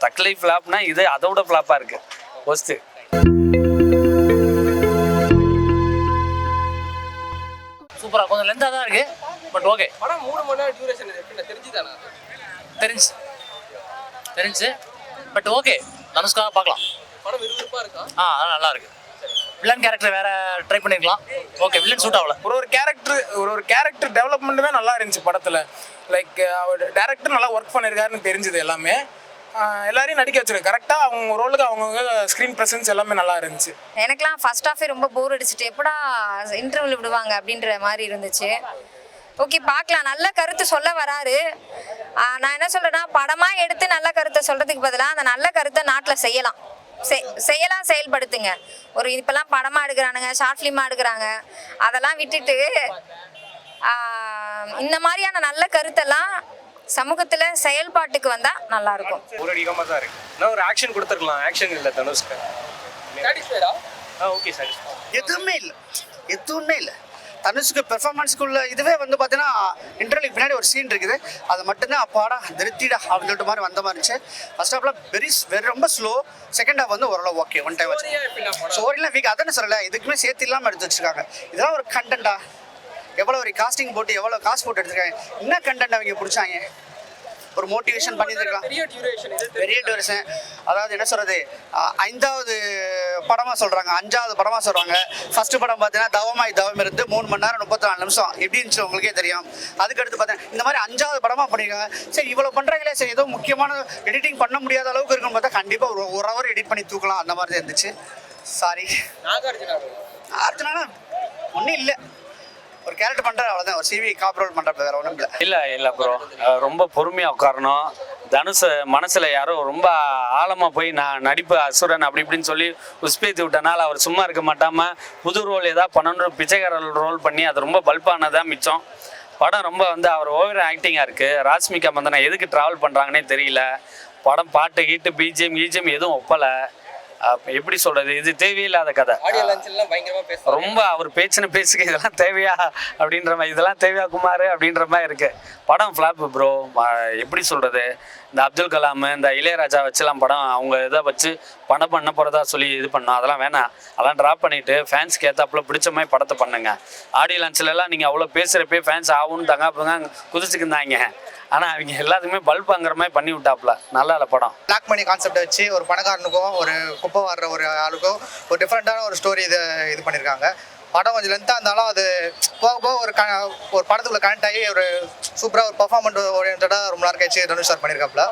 தக்லை ஃப்ளாப்னா இது அதோட ஃப்ளாப்பாக இருக்குது ஃபஸ்ட்டு. சூப்பராக கொஞ்சம் லென்த்தாக தான் இருக்குது, பட் ஓகே. படம் 3 மணி நேரம் டியூரேஷன் தெரிஞ்சுதானா? தெரிஞ்சு பட் ஓகே, தனுஷ்காக பார்க்கலாம். படம் விறுவிறுப்பாக இருக்கா? அதெல்லாம் நல்லா இருக்கு. வில்லன் கேரக்டர் வேற ட்ரை பண்ணிருக்கலாம். ஓகே, வில்லன் சூட் ஆகல. ஒரு கேரக்டர் டெவலப்மெண்ட்டுமே நல்லா இருந்துச்சு படத்தில். லைக் அவர் டேரக்டர் நல்லா ஒர்க் பண்ணியிருக்காருன்னு தெரிஞ்சுது எல்லாமே. எல்லாரையும் நடிக்க வச்சிருக்கு கரெக்டாக, அவங்க ரோலுக்கு அவங்கவுங்க ஸ்க்ரீன் ப்ரெசன்ஸ் எல்லாமே நல்லா இருந்துச்சு. எனக்குலாம் ஃபர்ஸ்ட் ஹாஃபே ரொம்ப போர் அடிச்சுட்டு எப்படா இன்டர்வல் விடுவாங்க அப்படின்ற மாதிரி இருந்துச்சு. ஓகே, பார்க்கலாம். நல்ல கருத்து சொல்ல வராரு. நான் என்ன சொல்கிறேன்னா, படமாக எடுத்து நல்ல கருத்தை சொல்கிறதுக்கு பதிலாக அந்த நல்ல கருத்தை நாட்டில் செய்யலாம், செயல்படுத்துங்க. ஒரு இப்போல்லாம் படமாக எடுக்கிறானுங்க, ஷார்ட் ஃபிலிமாக எடுக்கிறாங்க, அதெல்லாம் விட்டுட்டு இந்த மாதிரியான நல்ல கருத்தெல்லாம் சமூகத்தில் செயல்பாட்டுக்கு வந்தால் நல்லாயிருக்கும். ஒரு அடிக்கமாக தான் இருக்குது. நான் ஒரு ஆக்ஷன் கொடுத்துருக்கலாம், ஆக்ஷன் இல்லை தனுஷ்க்கு. சாட்டிஸ்ஃபைடா? Okay satisfy. எதுவுமே இல்லை தனுஷ்க்கு பெர்ஃபார்மன்ஸ்க்குள்ள. இதுவே வந்து பார்த்தீங்கன்னா இன்டர்வியூக்கு பின்னாடி ஒரு சீன் இருக்குது, அது மட்டும்தான் அப்பாடா திருத்திடா அப்படின்னு சொல்லிட்டு மாதிரி வந்த மாதிரி இருந்துச்சு. ஃபர்ஸ்ட் ஹாஃப்ல ரொம்ப ஸ்லோ, செகண்ட் ஹாஃப் வந்து ஓரளவு ஓகே. ஒன் டைம் வச்சு ஸ்டோரிலாம் வீக் அதானே சொல்லலை, இதுக்குமே சேர்த்து இல்லாமல் எடுத்து வச்சிருக்காங்க. இதெல்லாம் ஒரு கண்டென்ட்டா? எவ்வளோ ஒரு காஸ்டிங் போட்டு எவ்வளோ காசு போட்டு எடுத்துருக்காங்க. என்ன கண்டென்ட் அவங்க பிடிச்சாங்க? ஒரு மோட்டிவேஷன் பண்ணியிருக்கலாம். பெரிய டியூரேஷன், அதாவது என்ன சொல்கிறது, 5வது படமாக சொல்கிறாங்க, 5வது படமாக சொல்கிறாங்க. ஃபஸ்ட்டு படம் பார்த்தீங்கன்னா தவம் இருந்து 3 மணி நேரம் 34 நிமிஷம் எப்படி இருந்துச்சு உங்களுக்கே தெரியும். அதுக்கடுத்து பார்த்தீங்கன்னா இந்த மாதிரி 5வது படமாக பண்ணியிருக்காங்க. சரி இவ்வளோ பண்ணுறாங்களே, சரி ஏதோ முக்கியமான எடிட்டிங் பண்ண முடியாத அளவுக்கு இருக்குன்னு பார்த்தா கண்டிப்பாக ஒரு ஹவர் எடிட் பண்ணி தூக்கலாம், அந்த மாதிரி தான் இருந்துச்சு. சாரி, நாகார்ஜுனா ஒன்றும் இல்லை, ஒரு கேரக்டர் பண்ணுறாரு அவ்வளோதான், ஒரு சிவி காப்ரோல் பண்ணுறப்ப வேறு ஒன்றும் இல்லை ப்ரோ, ரொம்ப பொறுமையாக உட்காரணும். தனுஷ் மனசில் யாரோ ரொம்ப ஆழமாக போய் நான் நடிப்பு அசுரன் அப்படி இப்படின்னு சொல்லி உஸ்பேத்தி விட்டனால அவர் சும்மா இருக்க மாட்டாமல் புது ரோல் ஏதாவது பண்ணணும், பிச்சைக்கார ரோல் பண்ணி அது ரொம்ப பல்பானதான் மிச்சம். படம் ரொம்ப வந்து அவர் ஓவர் ஆக்டிங்காக இருக்குது. ராஷ்மிகா மந்தனா எதுக்கு ட்ராவல் பண்ணுறாங்கன்னே தெரியல. படம் பாட்டு ஹீட்டு பிஜிஎம் எதுவும் ஒப்பலை. எப்படி சொல்றது, இது தேவையில்லாத கதை. ரொம்ப அவர் பேசுக இதெல்லாம் தேவையா அப்படின்ற மாதிரி, இதெல்லாம் தேவையா குமார் அப்படின்ற மாதிரி இருக்கு. படம் ஃப்ளாப் ப்ரோ. எப்படி சொல்றது, இந்த அப்துல் கலாம் இந்த இளையராஜா வச்சுலாம் படம் அவங்க இதை வச்சு படம் பண்ண போகிறதா சொல்லி இது பண்ணோம், அதெல்லாம் வேணாம். அதெல்லாம் ட்ராப் பண்ணிவிட்டு ஃபேன்ஸ்க்கு ஏற்றாப்புல பிடிச்ச மாதிரி படத்தை பண்ணுங்க. ஆடியோ லான்ச்லலாம் நீங்கள் அவ்வளோ பேசுகிறப்பே ஃபேன்ஸ் ஆகும்னு தங்க குதிச்சுக்குந்தாங்க. ஆனால் அவங்க எல்லாத்துக்குமே பல்ப் வாங்குற மாதிரி பண்ணி விட்டாப்புல. நல்லா இல்லை படம். பிளாக் மணி கான்செப்டை வச்சு ஒரு பணக்காரனுக்கும் ஒரு குப்பை வாடுற ஒரு ஆளுக்கும் ஒரு டிஃப்ரெண்ட்டான ஒரு ஸ்டோரி இது பண்ணியிருக்காங்க. படம் கொஞ்சம் லென்த்தாக இருந்தாலும் அது போக போக ஒரு படத்துக்குள்ள கனெக்ட் ஆகி ஒரு சூப்பராக ஒரு பர்ஃபார்மன்ஸ் ஓரியன்டாக ரொம்ப நேரம் கழிச்சு தனுஷ் சார் பண்ணியிருக்காப்புல.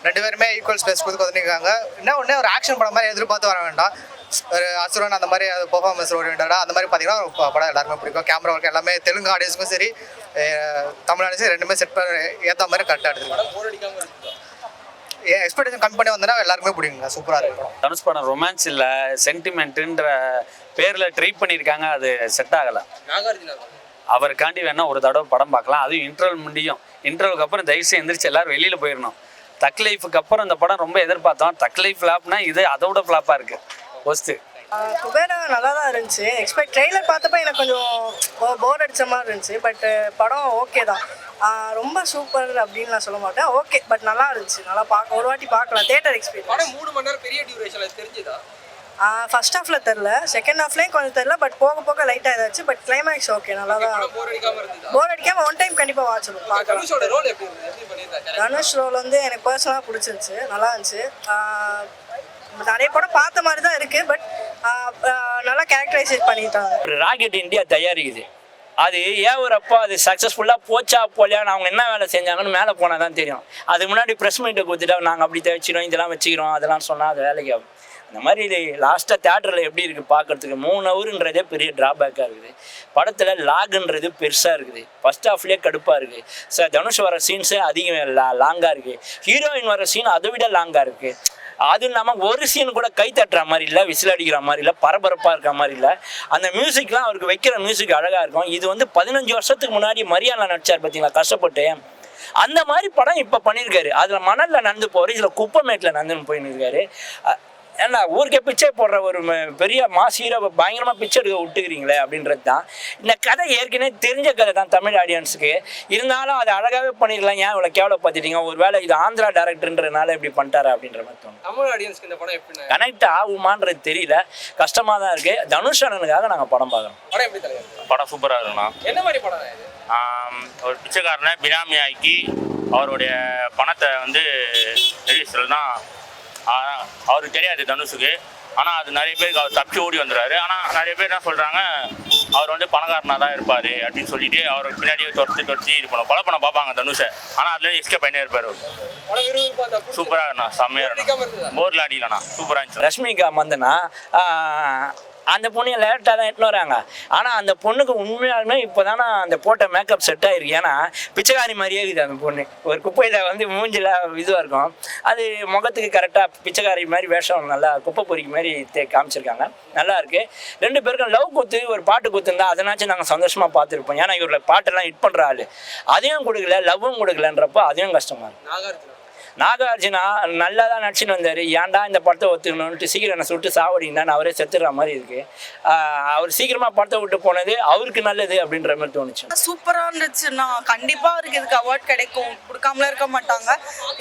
2 பேருமே ஈக்குவல் ஸ்பேஸ் கொடுத்து வந்துருக்காங்க. ஒன்றே ஒரு ஆக்ஷன் படம் மாதிரி எதிர்பார்த்து வர வேண்டாம், ஒரு அசுரன் அந்த மாதிரி பர்ஃபார்மன்ஸ் ஓரியன்டாக அந்த மாதிரி பார்த்தீங்கன்னா படம் எல்லாருமே பிடிக்கும். கேமரா ஒர்க் எல்லாமே தெலுங்கு ஆடியன்ஸுக்கும் சரி தமிழ் ஆடியன்ஸும் ரெண்டுமே செட் பண்ண ஏற்ற மாதிரி கரெக்டாக எடுத்துருக்காங்க. எக்ஸ்பெக்டேஷன் கம்மி பண்ணி வந்தா எல்லாருமே பிடிக்குங்க, சூப்பராக இருக்கும். தனுஷ் படம் ரொமான்ஸ் இல்லை, சென்டிமெண்ட்டுன்ற பேரில் ட்ரை பண்ணியிருக்காங்க, அது செட் ஆகலை. அவருக்காண்டி வேணால் ஒரு தடவை படம் பார்க்கலாம், அதுவும் இன்டர்வல் முடியும். இன்டர்வலுக்கு அப்புறம் தயவுசெய்து எந்திரிச்சு எல்லாரும் வெளியில் போயிடணும். தக் லைஃபுக்கு அப்புறம் இந்த படம் ரொம்ப எதிர்பார்த்தோம். தக் லைஃப் ஃப்ளாப்னா இது அதோட ஃப்ளாப்பாக இருக்குது ஃபஸ்ட்டு. குபேரா நல்லா தான் இருந்துச்சு. ட்ரெய்லர் பார்த்தப்ப எனக்கு கொஞ்சம் போர் அடித்த மாதிரி இருந்துச்சு. பட் படம் ஓகே தான், ரொம்ப சூப்பர் அப்படின்னு நான் சொல்ல மாட்டேன். ஓகே, பட் நல்லா இருந்துச்சு. நல்லா ஒரு வாட்டி பார்க்கலாம். Theatre experience. படம் 3 மணி நேரம் பெரிய டியூரேஷன் தெரிஞ்சுதா? ஃபர்ஸ்ட் ஹாஃப்ல தெரில, செகண்ட் ஹாஃப்லேயும் கொஞ்சம் தெரில, பட் போக போக லைட்டாக ஏதாச்சு. பட் கிளைமேக்ஸ் ஓகே, நல்லா தான். போர் அடிக்காம ஒன் டைம் கண்டிப்பாக வாட்ச் பார்க்கலாம். தனுஷ் ரோல் வந்து எனக்கு பர்சனலாக பிடிச்சிருந்துச்சு, நல்லா இருந்துச்சு. நிறைய படம் பார்த்த மாதிரி தான் இருக்கு, பட் நல்லா கேரக்டரைசேட் பண்ணிட்டாங்க. ராக்கெட் இந்தியா தயாரிக்குது, அது ஏன் ஒரு அப்பா அது சக்ஸஸ்ஃபுல்லாக போச்சா போலியான்னு அவங்க என்ன வேலை செஞ்சாங்கன்னு மேலே போனால் தான் தெரியும். அதுக்கு முன்னாடி ப்ரெஸ் மீட்டை கொடுத்துட்டா நாங்கள் அப்படி வச்சுக்கிறோம், இதெல்லாம் வச்சுக்கிறோம், அதெல்லாம் சொன்னால் அது வேலைக்கு ஆகும். அந்த மாதிரி இது லாஸ்ட்டாக தேட்டரில் எப்படி இருக்குது பார்க்குறதுக்கு 3 ஹவருன்றதே பெரிய ட்ராபேக்காக இருக்குது. படத்தில் லாகுன்றது பெருசாக இருக்குது. ஃபஸ்ட் ஹாஃப்லேயே கடுப்பாக இருக்குது. சார் தனுஷ் வர சீன்ஸே அதிகம் லாங்காக இருக்குது. ஹீரோயின் வர சீன் அதை விட லாங்காக இருக்குது. அதுவும் இல்லாமல் ஒரு சீன் கூட கை தட்டுற மாதிரி இல்லை, விசில் அடிக்கிற மாதிரி இல்லை, பரபரப்பாக இருக்கிற மாதிரி இல்லை. அந்த மியூசிக்லாம் அவருக்கு வைக்கிற மியூசிக் அழகாக இருக்கும். இது வந்து 15 வருஷத்துக்கு முன்னாடி மரியாதை நடிச்சார் பார்த்தீங்களா, கஷ்டப்பட்டு. அந்த மாதிரி படம் இப்போ பண்ணியிருக்காரு. அதில் மணலில் நடந்து போகிற, இதில் குப்பமேட்டில் நடந்துன்னு போயின்னு இருக்காரு. ஏன்னா ஊருக்கே பிச்சை போடுற ஒரு பெரிய மாஸ் ஹீரோ பயங்கரமாக பிச்சை எடுக்க விட்டுக்கிறீங்களே அப்படின்றது தான். இந்த கதை ஏற்கனவே தெரிஞ்ச கதை தான் தமிழ் ஆடியன்ஸுக்கு, இருந்தாலும் அதை அழகாகவே பண்ணிடலாம். ஏன் இவ்வளோ கேவலப்படுத்திட்டீங்க, ஒரு வேளை இது ஆந்திரா டேரக்டர்ன்றனால எப்படி பண்ணிட்டாரு அப்படின்ற மாதிரி தோணும். தமிழ் ஆடியன்ஸ்க்கு இந்த படம் எப்படி கனெக்ட் ஆகுமான்றது தெரியல, கஷ்டமாக தான் இருக்குது. தனுஷ் அண்ணனுக்காக நாங்கள் படம் பார்க்குறோம். படம் எப்படி தலைவர்? படம் சூப்பராக இருக்குண்ணா. என்ன மாதிரி படம் இது? ஒரு பிச்சைக்காரனை பினாமி ஆக்கி அவருடைய பணத்தை வந்து தான் அவருக்கு தெரியாது தனுஷுக்கு. ஆனால் அது நிறைய பேருக்கு அவர் தப்பி ஓடி வந்துடுறாரு. ஆனால் நிறைய பேர் என்ன சொல்கிறாங்க, அவர் வந்து பணக்காரனாக தான் இருப்பார் அப்படின்னு சொல்லிட்டு அவருக்கு பின்னாடியே துரத்தி இது பண்ணுவோம். படம் பார்ப்பாங்க தனுஷை, ஆனால் அதுலேருந்து எஸ்கேப் பண்ணியே இருப்பார். சூப்பராக இருந்தா, செம்மையாக இருந்தா, போர்ல அடிக்கலண்ணா, சூப்பராக இருந்துச்சு. ரஷ்மிகா மந்தனா அந்த பொண்ணையை லேட்டாக தான் எட்டுன்னு வராங்க. ஆனால் அந்த பொண்ணுக்கு உண்மையாலுமே இப்போ தானே அந்த போட்ட மேக்கப் செட் ஆகிருக்கு. ஏன்னா பிச்சைக்காரி மாதிரியே இருக்குது அந்த பொண்ணு. ஒரு குப்பையில் வந்து மூஞ்சில் இதுவாக இருக்கும், அது முகத்துக்கு கரெக்டாக பிச்சைக்காரி மாதிரி வேஷம் நல்லா குப்பை பொறிக்க மாதிரி காமிச்சிருக்காங்க. நல்லா இருக்கு. ரெண்டு பேருக்கும் லவ் குத்து ஒரு பாட்டு குத்துருந்தா அதனாச்சும் நாங்கள் சந்தோஷமாக பார்த்துருப்போம். ஏன்னா இவரோட பாட்டெல்லாம் ஹிட் பண்ணுற ஆள், அதையும் கொடுக்கல, லவ்வும் கொடுக்கலன்றப்போ அதையும் கஷ்டமாக இருக்குது. நாகார்ஜுனா நல்லா தான் நடிச்சுன்னு வந்தார். ஏன்டா இந்த படத்தை ஒத்துக்கணும்ட்டு சீக்கிரம் என்னை சுட்டு சாவடிங்கன்னு அவரே செத்துடுற மாதிரி இருக்குது. அவர் சீக்கிரமாக படத்தை விட்டு போனது அவருக்கு நல்லது அப்படின்ற மாதிரி தோணுச்சு. சூப்பராக இருந்துச்சுன்னா கண்டிப்பாக அவருக்கு இதுக்கு அவார்ட் கிடைக்கும், கொடுக்காமலாம் இருக்க மாட்டாங்க.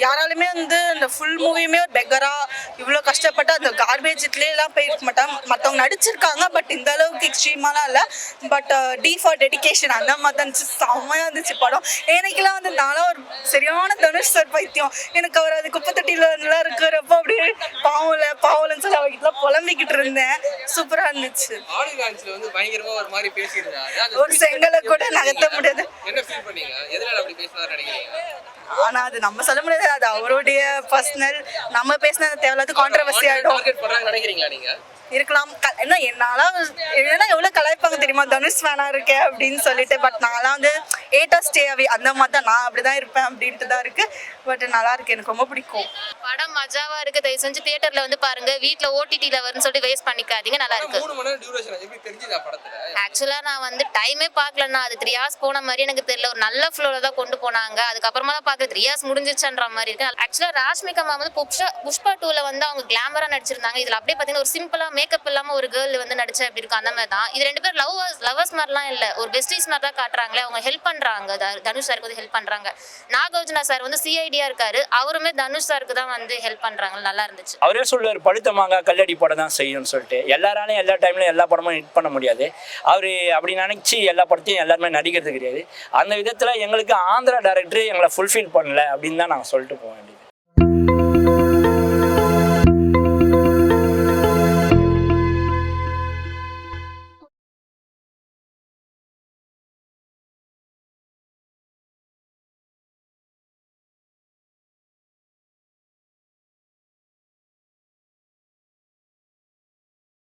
யாராலுமே வந்து இந்த ஃபுல் மூவியுமே ஒரு பெக்கராக இவ்வளோ கஷ்டப்பட்டு அந்த கார்பேஜ்லேலாம் போயிருக்க மாட்டாங்க. மற்றவங்க நடிச்சிருக்காங்க, பட் இந்த அளவுக்கு எக்ஸ்ட்ரீமாலாம் இல்லை. பட் டி ஃபார் டெடிகேஷன் அந்த மாதிரி தான் இருந்துச்சு. செம்மையாக இருந்துச்சு படம். எனக்குலாம் வந்து நானும் ஒரு சரியான தனுஷ் சார் பைத்தியம். எனக்கு அவர் அது குப்பை தொட்டிலாம் இருக்கிறப்போ அப்படியே பாவலன்னு சொல்லி அவகிட்டலாம் புலம்பிக்கிட்டு இருந்தேன். சூப்பராக இருந்துச்சு. வந்து பயங்கரமா ஒரு மாதிரி பேசியிருந்தாரு. ஒரு செங்கலை கூட நகர்த்த முடியாது. என்ன ஃபீல் பண்ணீங்க? எதனால அப்படி பேசினாரு நினைக்கிறீங்க? ஆனா அது நம்ம சொல்ல முடியாது, அது அவருடைய பர்சனல். நம்ம பேசினா தேவையில்லாத கான்ட்ரவர்சி ஆகிடும். நினைக்கிறீங்களா நீங்க? இருக்கலாம். என்ன என்னால எவ்வளோ கலாய்ப்பாங்க தெரியுமா, தனுஷ் வேணா இருக்கேன் அப்படின்னு சொல்லிட்டு. பட் நான்லாம் வந்து ஏட்டா ஸ்டே அவி அந்த மாதிரி தான், நான் அப்படிதான் இருப்பேன் அப்படின்ட்டு தான் இருக்கு. பட் நல்லா இருக்கு, எனக்கு ரொம்ப பிடிக்கும். படம் மஜாவா இருக்கு. தயவு செஞ்சு தியேட்டர்ல வந்து பாருங்க, வீட்ல ஓடிடில வரும்னு சொல்லிட்டு வேஸ்ட் பண்ணிக்காதீங்க. நல்லா இருக்கு. 3 மணி நேரம் டியூரேஷன் எப்படி தெரிஞ்சதா படத்துல? ஆக்சுவலா நான் வந்து டைமே பார்க்கலன்னா, அது 3 hours போன மாதிரி எனக்கு தெரியல. ஒரு நல்ல ஃப்ளோல தான் கொண்டு போனாங்க. அதுக்கப்புறமா தான் பார்க்க 3 hours முடிஞ்சிச்சுன்ற மாதிரி இருக்கு. ஆக்சுவலா ராஷ்மிகா மேம் வந்து புஷ்பா 2ல வந்து அவங்க கிளாமரா நடிச்சிருந்தாங்க. இதுல அப்படியே பாத்தீங்கன்னா ஒரு சிம்பிளா மேக்கப் இல்லாம ஒரு கேர்ள் வந்து நடிச்சா எப்படி இருக்கும் அந்த மாதிரி தான். இது 2 பேர் லவர்ஸ் மாதிரிலாம் இல்ல, ஒரு பெஸ்டிஸ் மாதிரி தான் காட்டுறாங்களே. அவங்க ஹெல்ப் பண்றாங்க, தனுஷ் சாருக்கு வந்து ஹெல்ப் பண்றாங்க. நாகார்ஜுனா சார் வந்து சிஐடியா இருக்காரு, அவருமே தனுஷ் சாருக்கு தான் வந்து ஹெல்ப் பண்றாங்க. நல்லா இருந்துச்சு. அவரே சொல்லுவார், படுத்தமாங்க கல்லடி படம் தான் செய்யும்னு சொல்லிட்டு. எல்லாராலையும் எல்லா டைம்லையும் எல்லா படமும் ஹிட் பண்ண முடியாது. அவர் அப்படி நினைச்சு எல்லா படத்தையும் எல்லாருமே நடிக்கிறது கிடையாது. அந்த விதத்தில் எங்களுக்கு ஆந்திரா டைரக்டர் எங்களை ஃபுல்ஃபில் பண்ணல அப்படின்னு தான் நாங்கள் சொல்லிட்டு போக வேண்டியது.